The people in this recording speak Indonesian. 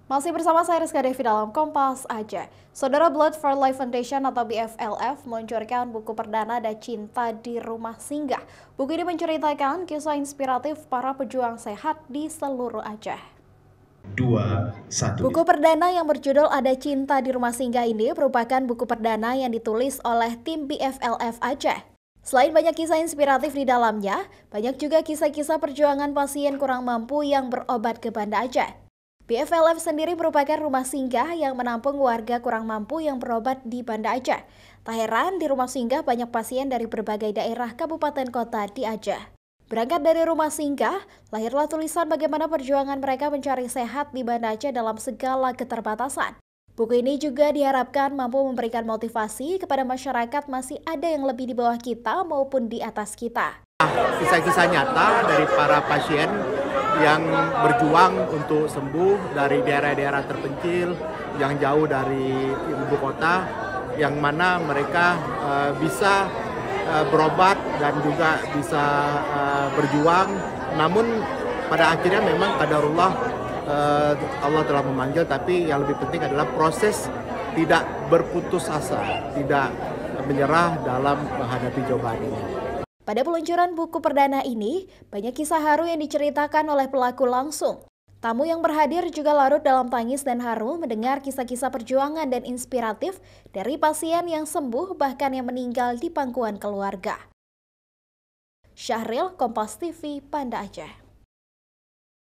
Masih bersama saya Rizka Devi dalam Kompas Aceh. Saudara Blood for Life Foundation atau BFLF meluncurkan buku perdana Ada Cinta di Rumah Singgah. Buku ini menceritakan kisah inspiratif para pejuang sehat di seluruh Aceh. Buku perdana yang berjudul Ada Cinta di Rumah Singgah ini merupakan buku perdana yang ditulis oleh tim BFLF Aceh. Selain banyak kisah inspiratif di dalamnya, banyak juga kisah-kisah perjuangan pasien kurang mampu yang berobat ke Banda Aceh. BFLF sendiri merupakan rumah singgah yang menampung warga kurang mampu yang berobat di Banda Aceh. Tak heran di rumah singgah banyak pasien dari berbagai daerah kabupaten kota di Aceh. Berangkat dari rumah singgah, lahirlah tulisan bagaimana perjuangan mereka mencari sehat di Banda Aceh dalam segala keterbatasan. Buku ini juga diharapkan mampu memberikan motivasi kepada masyarakat masih ada yang lebih di bawah kita maupun di atas kita. Kisah-kisah nyata dari para pasien yang berjuang untuk sembuh dari daerah-daerah terpencil yang jauh dari ibu kota, yang mana mereka bisa berobat dan juga bisa berjuang. Namun pada akhirnya memang qadarullah, Allah telah memanggil, tapi yang lebih penting adalah proses tidak berputus asa, tidak menyerah dalam menghadapi cobaan ini. Pada peluncuran buku perdana ini, banyak kisah haru yang diceritakan oleh pelaku langsung. Tamu yang berhadir juga larut dalam tangis dan haru mendengar kisah-kisah perjuangan dan inspiratif dari pasien yang sembuh bahkan yang meninggal di pangkuan keluarga. Syahril, Kompas TV, Banda Aceh.